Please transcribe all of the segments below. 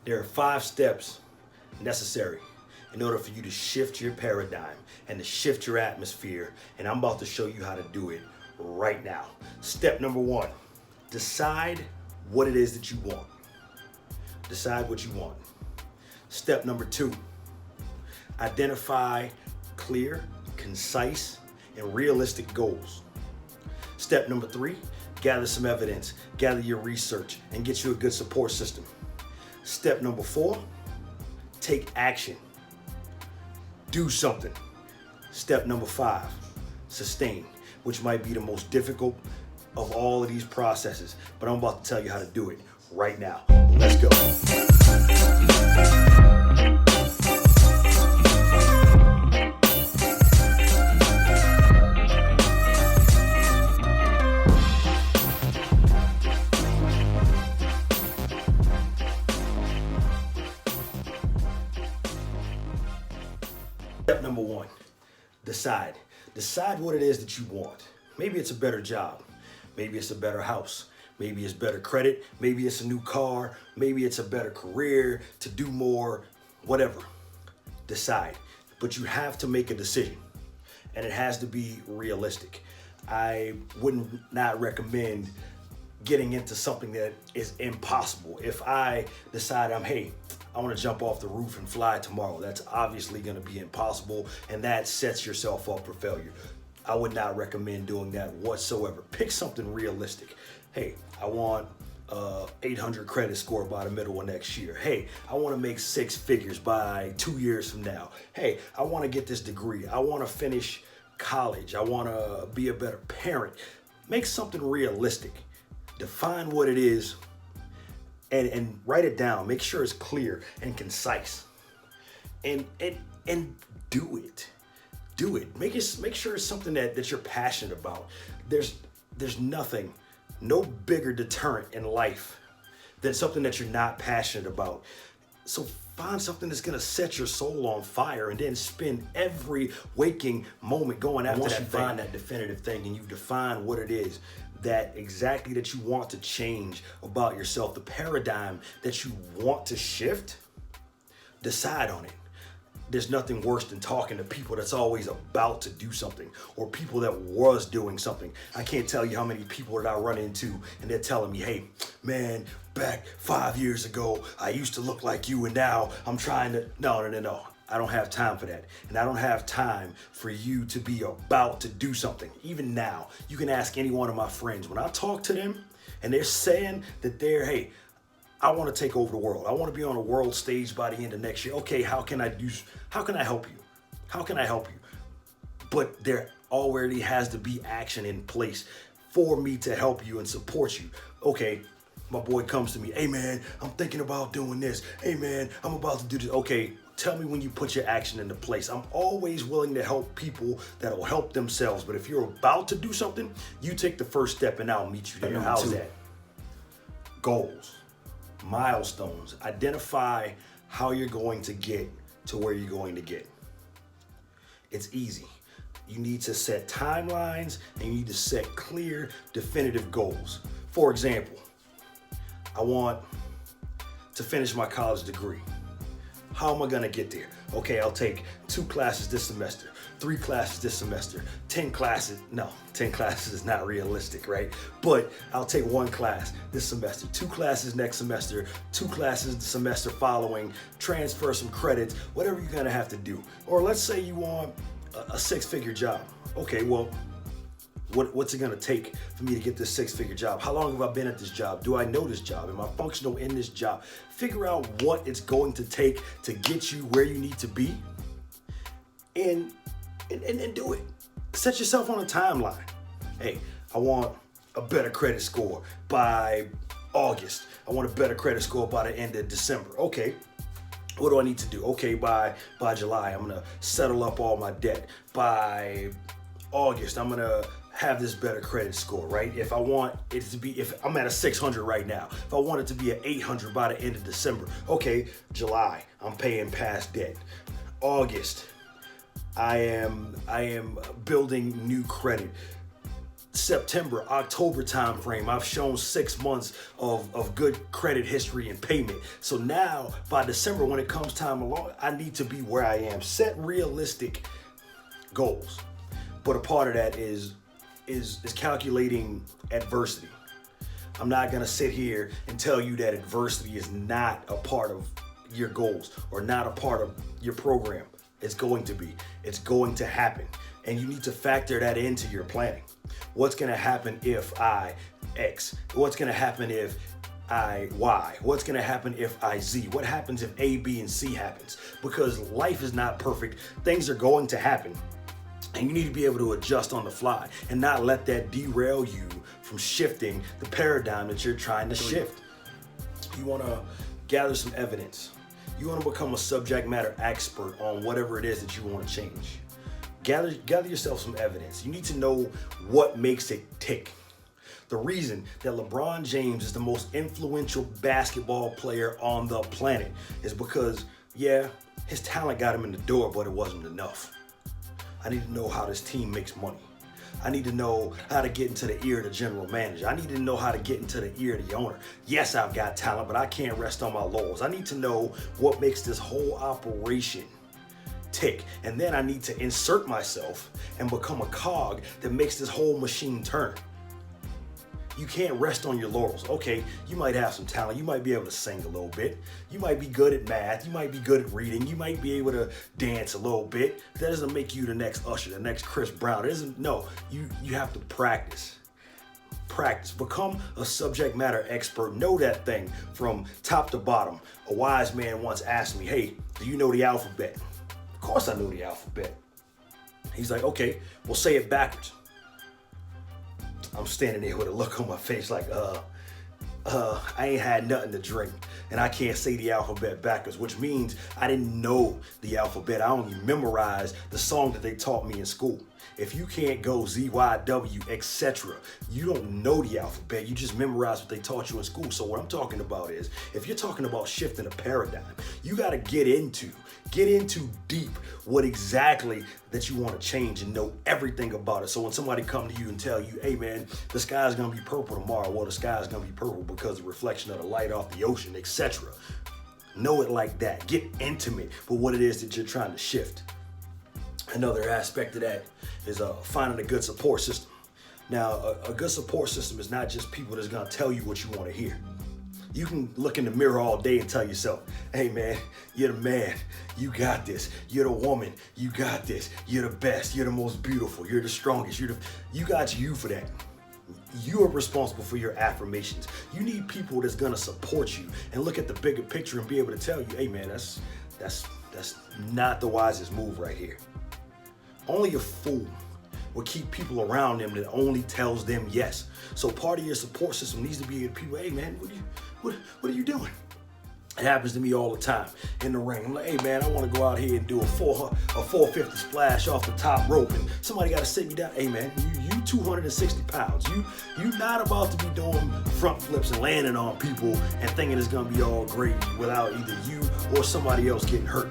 There are 5 steps necessary in order for you to shift your paradigm and to shift your atmosphere, and I'm about to show you how to do it right now. Step number 1, decide what it is that you want. Decide what you want. Step number 2, identify clear, concise, and realistic goals. Step number 3, gather some evidence, gather your research, and get you a good support system. Step number 4, take action. Do something. Step number 5, sustain, which might be the most difficult of all of these processes, but I'm about to tell you how to do it right now. Let's go. Step number 1, decide. Decide what it is that you want. Maybe it's a better job. Maybe it's a better house. Maybe it's better credit. Maybe it's a new car. Maybe it's a better career, to do more, whatever. Decide. But you have to make a decision, and it has to be realistic. I wouldn't not recommend getting into something that is impossible. If I decide I want to jump off the roof and fly tomorrow, that's obviously going to be impossible, and that sets yourself up for failure. I would not recommend doing that whatsoever. Pick something realistic. Hey, I want 800 credit score by the middle of next year. Hey, I want to make 6 figures by 2 years from now. Hey, I want to get this degree. I want to finish college. I want to be a better parent. Make something realistic. Define what it is and write it down. Make sure it's clear and concise. And do it. Do it. Make sure it's something that you're passionate about. There's nothing, no bigger deterrent in life than something that you're not passionate about. So find something that's gonna set your soul on fire, and then spend every waking moment going after that thing. Once you find that definitive thing and you define what it is that you want to change about yourself, the paradigm that you want to shift, decide on it. There's nothing worse than talking to people that's always about to do something, or people that was doing something. I can't tell you how many people that I run into and they're telling me, hey, man, back 5 years ago, I used to look like you, and now I'm trying to, no. I don't have time for that. And I don't have time for you to be about to do something. Even now, you can ask any one of my friends. When I talk to them and they're saying that hey, I want to take over the world. I want to be on a world stage by the end of next year. Okay, how can I help you? How can I help you? But there already has to be action in place for me to help you and support you. Okay, my boy comes to me, hey man, I'm thinking about doing this. Hey man, I'm about to do this. Okay, tell me when you put your action into place. I'm always willing to help people that'll help themselves. But if you're about to do something, you take the first step and I'll meet you there. How's that? Goals, milestones. Identify how you're going to get to where you're going to get. It's easy. You need to set timelines and you need to set clear, definitive goals. For example, I want to finish my college degree. How am I gonna get there? Okay, I'll take 2 classes this semester, 3 classes this semester, 10 classes. No, 10 classes is not realistic, right? But I'll take 1 class this semester, 2 classes next semester, 2 classes the semester following, transfer some credits, whatever you're gonna have to do. Or let's say you want a 6-figure job. Okay, well, what's it gonna take for me to get this 6-figure job? How long have I been at this job? Do I know this job? Am I functional in this job? Figure out what it's going to take to get you where you need to be, and do it. Set yourself on a timeline. Hey, I want a better credit score by August. I want a better credit score by the end of December. Okay, what do I need to do? Okay, by July, I'm gonna settle up all my debt. By August, I'm gonna have this better credit score, right? If I want it to be, if I'm at a 600 right now, if I want it to be an 800 by the end of December, okay, July, I'm paying past debt. August, I am building new credit. September, October time frame, I've shown 6 months of good credit history and payment. So now by December, when it comes time along, I need to be where I am. Set realistic goals. But a part of that is calculating adversity. I'm not gonna sit here and tell you that adversity is not a part of your goals or not a part of your program. It's going to be. It's going to happen. And you need to factor that into your planning. What's gonna happen if I X? What's gonna happen if I Y? What's gonna happen if I Z? What happens if A, B, and C happens? Because life is not perfect. Things are going to happen. And you need to be able to adjust on the fly and not let that derail you from shifting the paradigm that you're trying to shift. You wanna gather some evidence. You wanna become a subject matter expert on whatever it is that you wanna change. Gather yourself some evidence. You need to know what makes it tick. The reason that LeBron James is the most influential basketball player on the planet is because, yeah, his talent got him in the door, but it wasn't enough. I need to know how this team makes money. I need to know how to get into the ear of the general manager. I need to know how to get into the ear of the owner. Yes, I've got talent, but I can't rest on my laurels. I need to know what makes this whole operation tick. And then I need to insert myself and become a cog that makes this whole machine turn. You can't rest on your laurels. Okay, you might have some talent. You might be able to sing a little bit. You might be good at math. You might be good at reading. You might be able to dance a little bit. That doesn't make you the next Usher, the next Chris Brown. It isn't. No, you have to practice. Practice. Become a subject matter expert. Know that thing from top to bottom. A wise man once asked me, hey, do you know the alphabet? Of course I know the alphabet. He's like, okay, well, say it backwards. I'm standing there with a look on my face like, I ain't had nothing to drink and I can't say the alphabet backwards, which means I didn't know the alphabet. I only memorized the song that they taught me in school. If you can't go Z, Y, W, etc., you don't know the alphabet. You just memorize what they taught you in school. So what I'm talking about is, if you're talking about shifting a paradigm, you got to get into deep what exactly that you want to change and know everything about it. So when somebody come to you and tell you, hey man, the sky's going to be purple tomorrow. Well, the sky's going to be purple because of the reflection of the light off the ocean, etc. Know it like that. Get intimate with what it is that you're trying to shift. Another aspect of that is finding a good support system. Now, a good support system is not just people that's going to tell you what you want to hear. You can look in the mirror all day and tell yourself, hey man, you're the man, you got this. You're the woman, you got this. You're the best, you're the most beautiful, you're the strongest, you got you for that. You are responsible for your affirmations. You need people that's gonna support you and look at the bigger picture and be able to tell you, hey man, that's not the wisest move right here. Only a fool will keep people around them that only tells them yes. So part of your support system needs to be people, hey man, what are you doing? It happens to me all the time in the ring. I'm like, hey man, I want to go out here and do a 450 splash off the top rope, and somebody got to sit me down. Hey man, you 260 pounds. You not about to be doing front flips and landing on people and thinking it's gonna be all great without either you or somebody else getting hurt.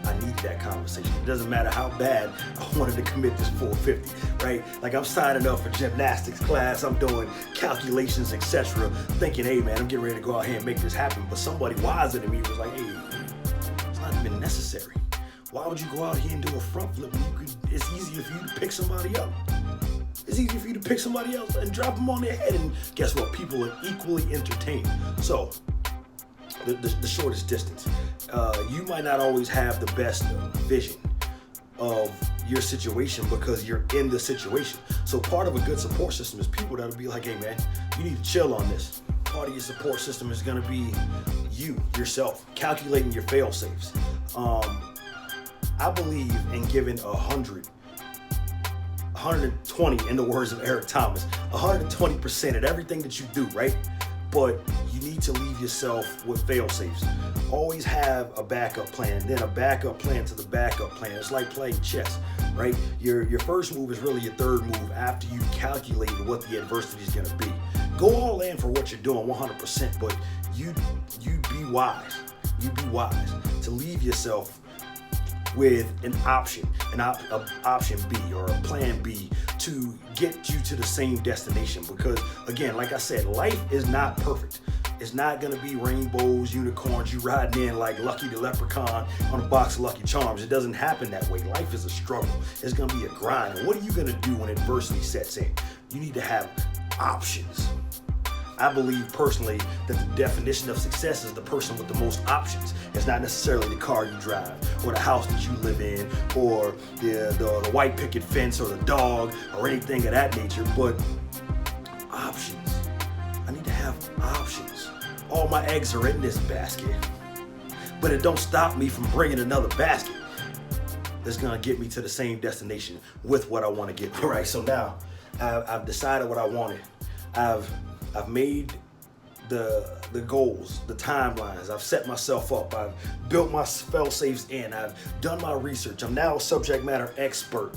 I need that conversation. It doesn't matter how bad I wanted to commit this 450, right? Like I'm signing up for gymnastics class, I'm doing calculations, etc., thinking, hey man, I'm getting ready to go out here and make this happen. But somebody wiser than me was like, hey, it's not even necessary. Why would you go out here and do a front flip when it's easier for you to pick somebody up? It's easier for you to pick somebody else and drop them on their head, and guess what? People are equally entertained. So, the shortest distance. You might not always have the best vision of your situation because you're in the situation. So part of a good support system is people that'll be like, hey man, you need to chill on this. Part of your support system is gonna be you, yourself, calculating your fail safes. I believe in giving 120, in the words of Eric Thomas, 120% at everything that you do, right? But you need to leave yourself with fail safes. Always have a backup plan, then a backup plan to the backup plan. It's like playing chess, right? Your first move is really your third move after you've calculated what the adversity is gonna be. Go all in for what you're doing 100%, but you be wise. You be wise to leave yourself with an option, an option B or a plan B to get you to the same destination. Because again, like I said, life is not perfect. It's not gonna be rainbows, unicorns, you riding in like Lucky the Leprechaun on a box of Lucky Charms. It doesn't happen that way. Life is a struggle. It's gonna be a grind. And what are you gonna do when adversity sets in? You need to have options. I believe personally that the definition of success is the person with the most options. It's not necessarily the car you drive or the house that you live in or the white picket fence or the dog or anything of that nature, but options. I need to have options. All my eggs are in this basket, but it don't stop me from bringing another basket that's gonna get me to the same destination with what I wanna get. All right, so now I've decided what I wanted. I've made the goals, the timelines. I've set myself up. I've built my fail-safes in. I've done my research. I'm now a subject matter expert.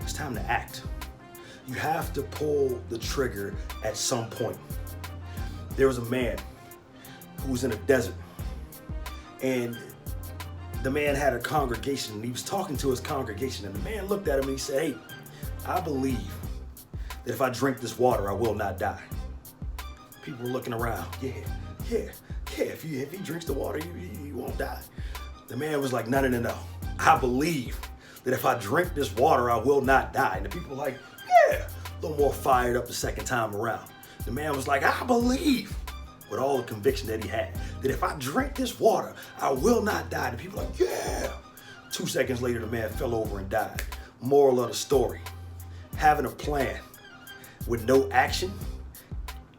It's time to act. You have to pull the trigger at some point. There was a man who was in a desert, and the man had a congregation, and he was talking to his congregation, and the man looked at him and he said, "Hey, I believe that if I drink this water, I will not die." People were looking around. Yeah. If he drinks the water, he won't die. The man was like, no. I believe that if I drink this water, I will not die. And the people were like, yeah. A little more fired up the second time around. The man was like, I believe, with all the conviction that he had, that if I drink this water, I will not die. The people were like, yeah. 2 seconds later, the man fell over and died. Moral of the story: having a plan with no action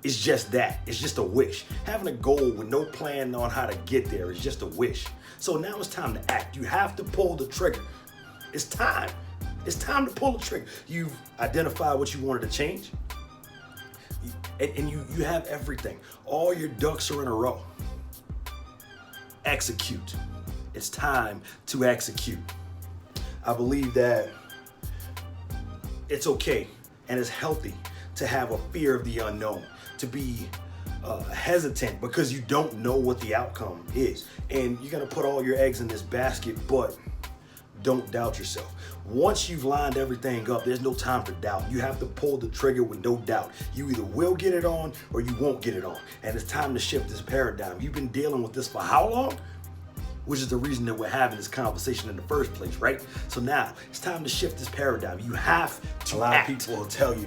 is just that. It's just a wish. Having a goal with no plan on how to get there is just a wish. So now it's time to act. You have to pull the trigger. It's time. It's time to pull the trigger. You've identified what you wanted to change, and you have everything. All your ducks are in a row. Execute. It's time to execute. I believe that it's okay and it's healthy to have a fear of the unknown, to be hesitant because you don't know what the outcome is. And you're gonna put all your eggs in this basket, but don't doubt yourself. Once you've lined everything up, there's no time for doubt. You have to pull the trigger with no doubt. You either will get it on or you won't get it on. And it's time to shift this paradigm. You've been dealing with this for how long? Which is the reason that we're having this conversation in the first place, right? So now it's time to shift this paradigm. You have to act. A lot of people will tell you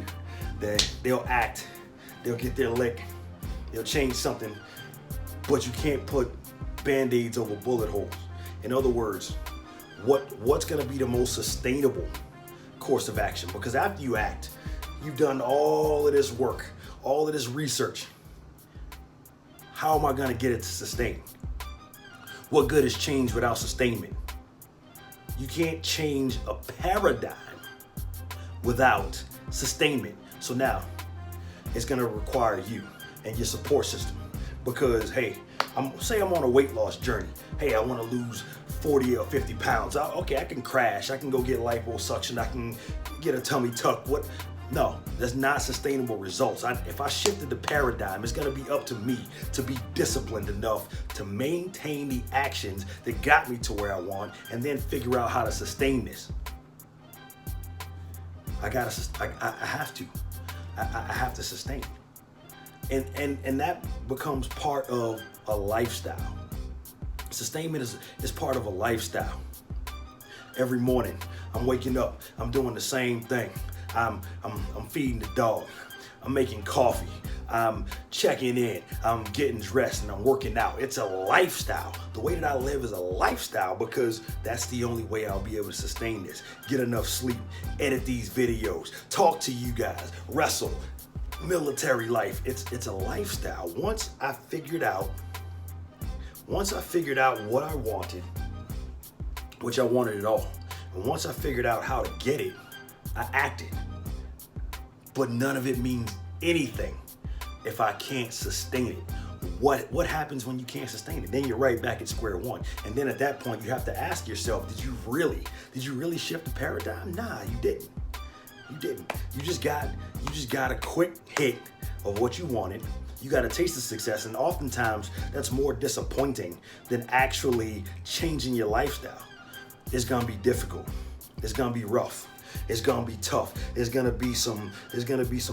that they'll act, they'll get their lick, they'll change something, but you can't put band-aids over bullet holes. In other words, what's gonna be the most sustainable course of action? Because after you act, you've done all of this work, all of this research. How am I gonna get it to sustain? What good is change without sustainment? You can't change a paradigm without sustainment. So now it's gonna require you and your support system, because hey, I'm on a weight loss journey. Hey, I wanna lose 40 or 50 pounds. Okay, I can crash, I can go get liposuction, I can get a tummy tuck. What? No, that's not sustainable results. If I shifted the paradigm, it's gonna be up to me to be disciplined enough to maintain the actions that got me to where I want, and then figure out how to sustain this. I have to sustain. And that becomes part of a lifestyle. Sustainment is part of a lifestyle. Every morning, I'm waking up, I'm doing the same thing. I'm feeding the dog, I'm making coffee, I'm checking in, I'm getting dressed, and I'm working out. It's a lifestyle. The way that I live is a lifestyle, because that's the only way I'll be able to sustain this. Get enough sleep, edit these videos, talk to you guys, wrestle, military life. It's a lifestyle. Once I figured out what I wanted, which I wanted it all, and once I figured out how to get it, I acted. But none of it means anything if I can't sustain it. What happens when you can't sustain it? Then you're right back at square one. And then at that point, you have to ask yourself, did you really shift the paradigm? Nah, you didn't. You didn't. You just got a quick hit of what you wanted. You got a taste of success, and oftentimes that's more disappointing than actually changing your lifestyle. It's gonna be difficult. It's gonna be rough. It's gonna be tough. There's gonna be some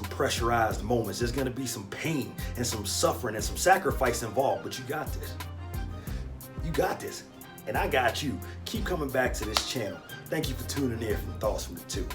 pressurized moments. There's gonna be some pain and some suffering and some sacrifice involved, but you got this. You got this. And I got you. Keep coming back to this channel. Thank you for tuning in from Thoughts from the Two.